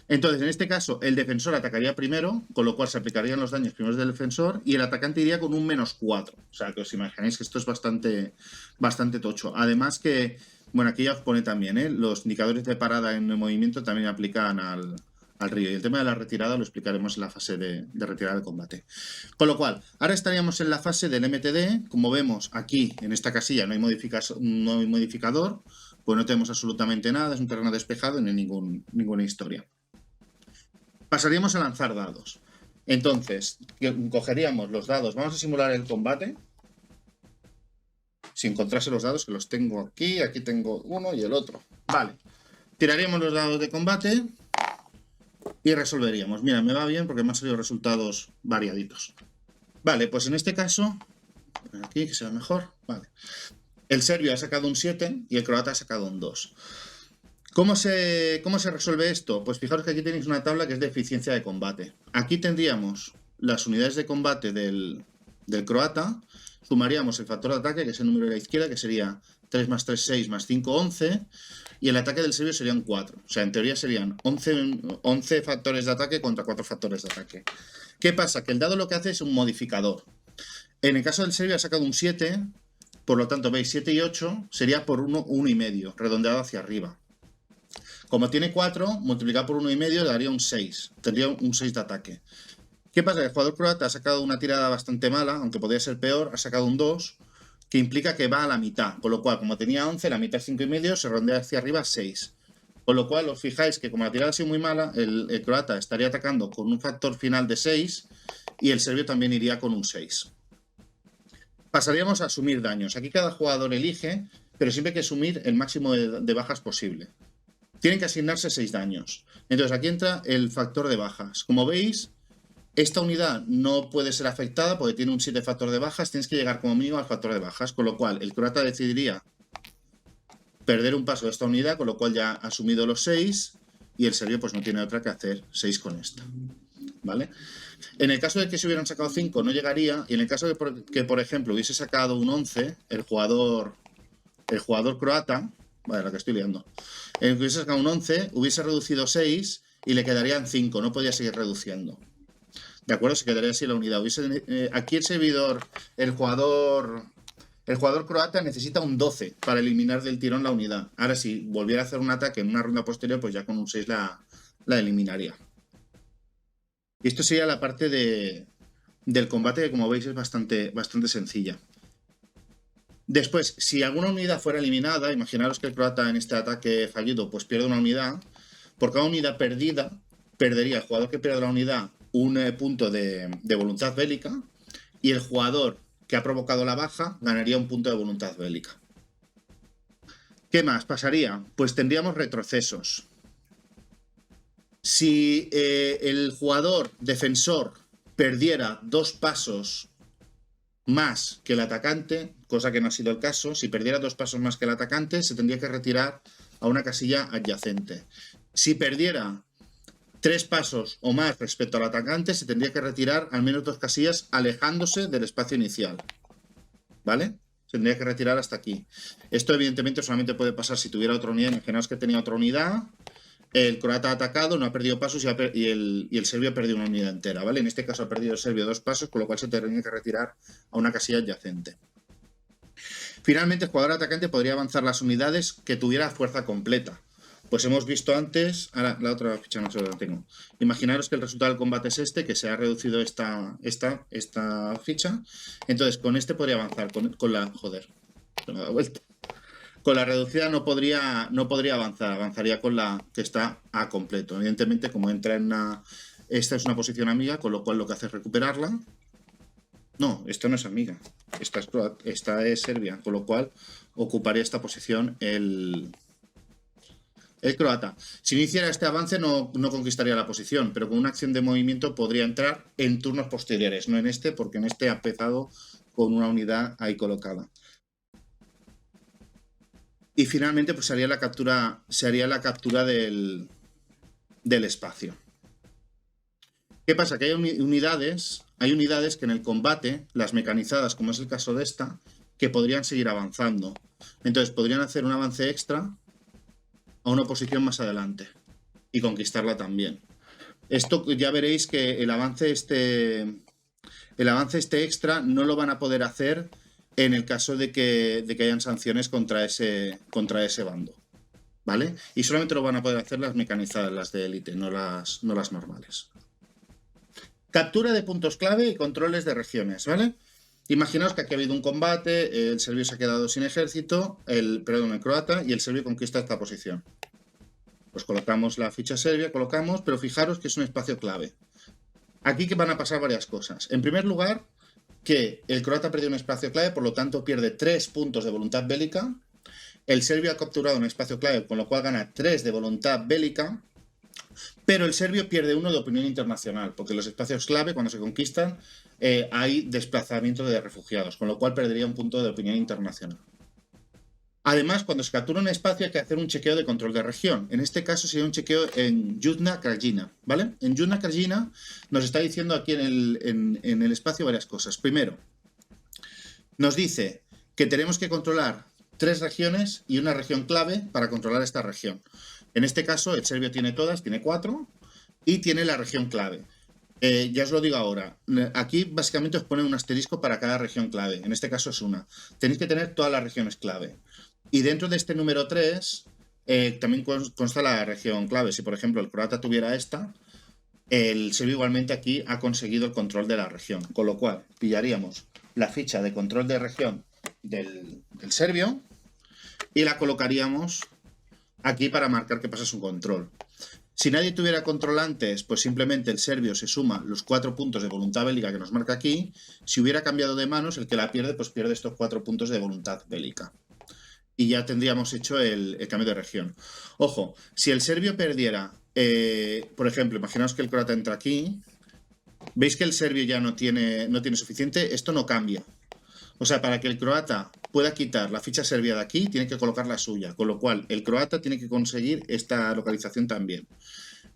Entonces, en este caso, el defensor atacaría primero, con lo cual se aplicarían los daños primeros del defensor, y el atacante iría con un -4. O sea, que os imagináis que esto es bastante tocho. Además que, bueno, aquí ya os pone también, los indicadores de parada en el movimiento también aplican al río. Y el tema de la retirada lo explicaremos en la fase de retirada de combate. Con lo cual, ahora estaríamos en la fase del MTD. Como vemos, aquí, en esta casilla, no hay modificador, pues no tenemos absolutamente nada, es un terreno despejado y no hay ninguna historia. Pasaríamos a lanzar dados. Entonces, cogeríamos los dados. Vamos a simular el combate. Si encontrase los dados, que los tengo aquí. Aquí tengo uno y el otro. Vale. Tiraríamos los dados de combate y resolveríamos. Mira, me va bien porque me han salido resultados variaditos. Vale, pues en este caso, aquí que sea mejor. Vale. El serbio ha sacado un 7 y el croata ha sacado un 2. ¿Cómo se resuelve esto? Pues fijaros que aquí tenéis una tabla que es de eficiencia de combate. Aquí tendríamos las unidades de combate del croata, sumaríamos el factor de ataque, que es el número de la izquierda, que sería 3 más 3, 6 más 5, 11, y el ataque del serbio serían 4. O sea, en teoría serían 11 factores de ataque contra 4 factores de ataque. ¿Qué pasa? Que el dado lo que hace es un modificador. En el caso del serbio ha sacado un 7, por lo tanto, veis, 7 y 8 sería por 1, 1,5, redondeado hacia arriba. Como tiene 4, multiplicado por 1,5 le daría un 6. Tendría un 6 de ataque. ¿Qué pasa? El jugador croata ha sacado una tirada bastante mala, aunque podría ser peor, ha sacado un 2. que implica que va a la mitad, con lo cual, como tenía 11, la mitad es 5,5, se rondea hacia arriba 6. Con lo cual, os fijáis que como la tirada ha sido muy mala, el croata estaría atacando con un factor final de 6 y el serbio también iría con un 6. Pasaríamos a asumir daños. Aquí cada jugador elige, pero siempre hay que asumir el máximo de bajas posible. Tienen que asignarse 6 daños. Entonces aquí entra el factor de bajas. Como veis, esta unidad no puede ser afectada porque tiene un 7 factor de bajas. Tienes que llegar como mínimo al factor de bajas, con lo cual el croata decidiría perder un paso de esta unidad, con lo cual ya ha asumido los 6 y el serbio pues no tiene otra que hacer 6 con esta. ¿Vale? En el caso de que se hubieran sacado 5 no llegaría, y en el caso de que por ejemplo hubiese sacado un 11 el jugador croata, vale, la que estoy liando, el que hubiese sacado un 11 hubiese reducido 6 y le quedarían 5, no podía seguir reduciendo. ¿De acuerdo? Se quedaría así la unidad. Aquí el servidor, el jugador croata necesita un 12 para eliminar del tirón la unidad. Ahora, si volviera a hacer un ataque en una ronda posterior, pues ya con un 6 la eliminaría. Y esto sería la parte del combate, que como veis es bastante sencilla. Después, si alguna unidad fuera eliminada, imaginaros que el croata en este ataque fallido pues pierde una unidad. Por cada unidad perdida, perdería el jugador que pierde la unidad un punto de voluntad bélica y el jugador que ha provocado la baja ganaría un punto de voluntad bélica. ¿Qué más pasaría? Pues tendríamos retrocesos. Si el jugador defensor perdiera 2 pasos más que el atacante, cosa que no ha sido el caso, si perdiera 2 pasos más que el atacante, se tendría que retirar a una casilla adyacente. Si perdiera 3 pasos o más respecto al atacante, se tendría que retirar al menos 2 casillas alejándose del espacio inicial. ¿Vale? Se tendría que retirar hasta aquí. Esto evidentemente solamente puede pasar si tuviera otra unidad. Imaginaos que tenía otra unidad, el croata ha atacado, no ha perdido pasos y el serbio ha perdido una unidad entera, ¿vale? En este caso ha perdido el serbio 2 pasos, con lo cual se tendría que retirar a una casilla adyacente. Finalmente, el jugador atacante podría avanzar las unidades que tuviera fuerza completa. Pues hemos visto antes, ahora la otra ficha no se la tengo. Imaginaros que el resultado del combate es este, que se ha reducido esta ficha. Entonces, con este podría avanzar, con la... Joder, se me ha dado vuelta. Con la reducida no podría avanzar, avanzaría con la que está a completo. Evidentemente, como entra en una... Esta es una posición amiga, con lo cual lo que hace es recuperarla. No, esto no es amiga. Esta es Serbia, con lo cual ocuparía esta posición el croata. Si no hiciera este avance no conquistaría la posición, pero con una acción de movimiento podría entrar en turnos posteriores, no en este, porque en este ha empezado con una unidad ahí colocada. Y finalmente pues se haría la captura del espacio. ¿Qué pasa? Que hay unidades que en el combate, las mecanizadas, como es el caso de esta, que podrían seguir avanzando. Entonces podrían hacer un avance extra a una posición más adelante y conquistarla también. Esto ya veréis que el avance este extra no lo van a poder hacer en el caso de que hayan sanciones contra ese bando, ¿vale? Y solamente lo van a poder hacer las mecanizadas, las de élite, no las normales. Captura de puntos clave y controles de regiones, ¿vale? Imaginaos que aquí ha habido un combate, el serbio se ha quedado sin ejército, el croata, y el serbio conquista esta posición. Pues colocamos la ficha serbia, pero fijaros que es un espacio clave. Aquí que van a pasar varias cosas. En primer lugar, que el croata ha perdido un espacio clave, por lo tanto pierde 3 puntos de voluntad bélica. El serbio ha capturado un espacio clave, con lo cual gana 3 de voluntad bélica. Pero el serbio pierde 1 de opinión internacional, porque los espacios clave, cuando se conquistan, hay desplazamiento de refugiados, con lo cual perdería un punto de opinión internacional. Además, cuando se captura un espacio hay que hacer un chequeo de control de región. En este caso sería un chequeo en Yuzna Krajina, ¿vale? En Yuzna Krajina nos está diciendo aquí en el espacio varias cosas. Primero, nos dice que tenemos que controlar 3 regiones y una región clave para controlar esta región. En este caso, el serbio tiene todas, tiene 4, y tiene la región clave. Ya os lo digo ahora, aquí básicamente os pone un asterisco para cada región clave, en este caso es una. Tenéis que tener todas las regiones clave. Y dentro de este número 3 también consta la región clave. Si por ejemplo el croata tuviera esta, el serbio igualmente aquí ha conseguido el control de la región, con lo cual pillaríamos la ficha de control de región del serbio y la colocaríamos aquí para marcar que pasa su control. Si nadie tuviera control antes, pues simplemente el serbio se suma los 4 puntos de voluntad bélica que nos marca aquí. Si hubiera cambiado de manos, el que la pierde, pues pierde estos 4 puntos de voluntad bélica. Y ya tendríamos hecho el cambio de región. Ojo, si el serbio perdiera, por ejemplo, imaginaos que el croata entra aquí, veis que el serbio ya no tiene suficiente, esto no cambia. O sea, para que el croata pueda quitar la ficha serbia de aquí, tiene que colocar la suya, con lo cual el croata tiene que conseguir esta localización también.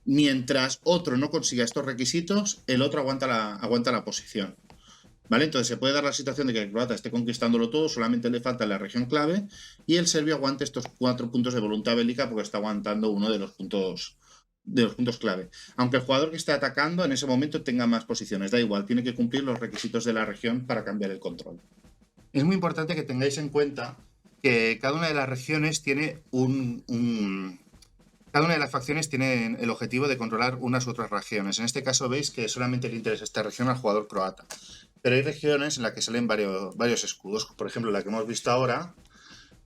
Mientras otro no consiga estos requisitos, el otro aguanta la posición. ¿Vale? Entonces se puede dar la situación de que el croata esté conquistándolo todo, solamente le falta la región clave y el serbio aguante estos 4 puntos de voluntad bélica porque está aguantando uno de los puntos clave. Aunque el jugador que esté atacando en ese momento tenga más posiciones, da igual, tiene que cumplir los requisitos de la región para cambiar el control. Es muy importante que tengáis en cuenta que cada una de las regiones tiene cada una de las facciones tiene el objetivo de controlar unas u otras regiones. En este caso veis que solamente le interesa esta región al jugador croata. Pero hay regiones en las que salen varios escudos. Por ejemplo, la que hemos visto ahora,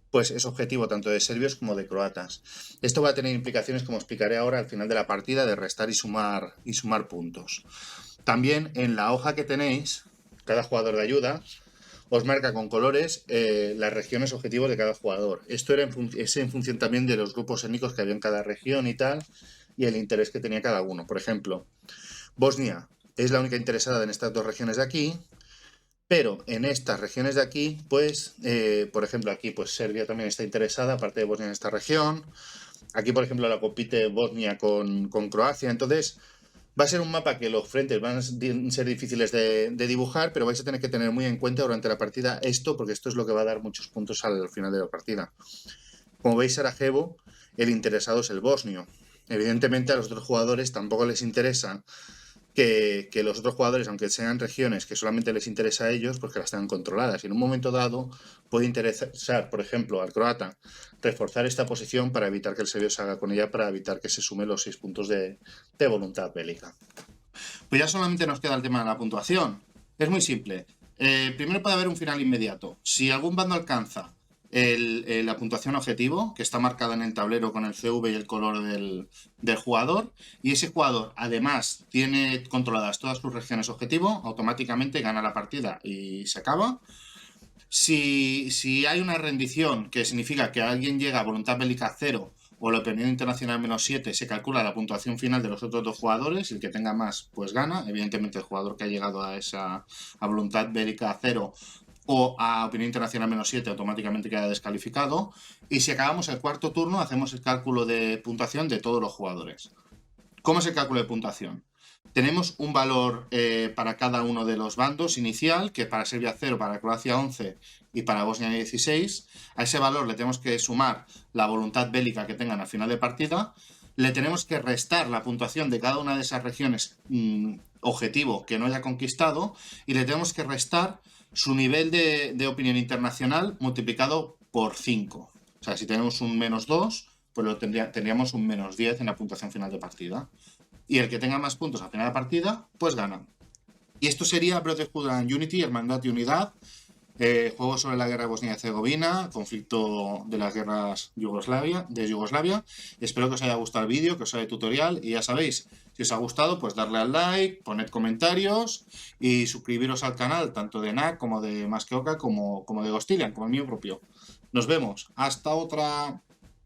pues es objetivo tanto de serbios como de croatas. Esto va a tener implicaciones, como explicaré ahora al final de la partida, de restar y sumar puntos. También en la hoja que tenéis, cada jugador de ayuda os marca con colores las regiones objetivos de cada jugador. Esto es en función también de los grupos étnicos que había en cada región y tal, y el interés que tenía cada uno. Por ejemplo, Bosnia es la única interesada en estas 2 regiones de aquí, pero en estas regiones de aquí, pues, por ejemplo, aquí pues Serbia también está interesada, aparte de Bosnia en esta región. Aquí, por ejemplo, la compite Bosnia con Croacia. Entonces, va a ser un mapa que los frentes van a ser difíciles de dibujar, pero vais a tener que tener muy en cuenta durante la partida esto, porque esto es lo que va a dar muchos puntos al final de la partida. Como veis, Sarajevo, el interesado es el bosnio. Evidentemente a los otros jugadores tampoco les interesa que los otros jugadores, aunque sean regiones que solamente les interesa a ellos, pues que las tengan controladas. Y en un momento dado puede interesar, por ejemplo, al croata reforzar esta posición para evitar que el serbio salga con ella, para evitar que se sume los 6 puntos de voluntad bélica. Pues ya solamente nos queda el tema de la puntuación. Es muy simple. Primero puede haber un final inmediato. Si algún bando alcanza la puntuación objetivo, que está marcada en el tablero con el CV y el color del jugador, y ese jugador además tiene controladas todas sus regiones objetivo, automáticamente gana la partida y se acaba. Si hay una rendición, que significa que alguien llega a voluntad bélica 0 o la opinión internacional -7, se calcula la puntuación final de los otros 2 jugadores, y el que tenga más pues gana. Evidentemente el jugador que ha llegado a voluntad bélica 0 o a opinión internacional -7 automáticamente queda descalificado. Y si acabamos el 4.º turno, hacemos el cálculo de puntuación de todos los jugadores. ¿Cómo es el cálculo de puntuación? Tenemos un valor para cada uno de los bandos inicial, que para Serbia 0, para Croacia 11 y para Bosnia 16. A ese valor le tenemos que sumar la voluntad bélica que tengan al final de partida. Le tenemos que restar la puntuación de cada una de esas regiones objetivo que no haya conquistado, y le tenemos que restar su nivel de opinión internacional multiplicado por 5. O sea, si tenemos un -2, pues tendríamos un -10 en la puntuación final de partida. Y el que tenga más puntos al final de partida, pues gana. Y esto sería Brotherhood and Unity, Hermandad y Unidad, juego sobre la guerra de Bosnia y Herzegovina, conflicto de las guerras de Yugoslavia. Espero que os haya gustado el vídeo, que os haya el tutorial, y ya sabéis, si os ha gustado, pues darle al like, poned comentarios y suscribiros al canal, tanto de NAC como de Más que Oca, como de Gostilian, como el mío propio. Nos vemos, hasta otra.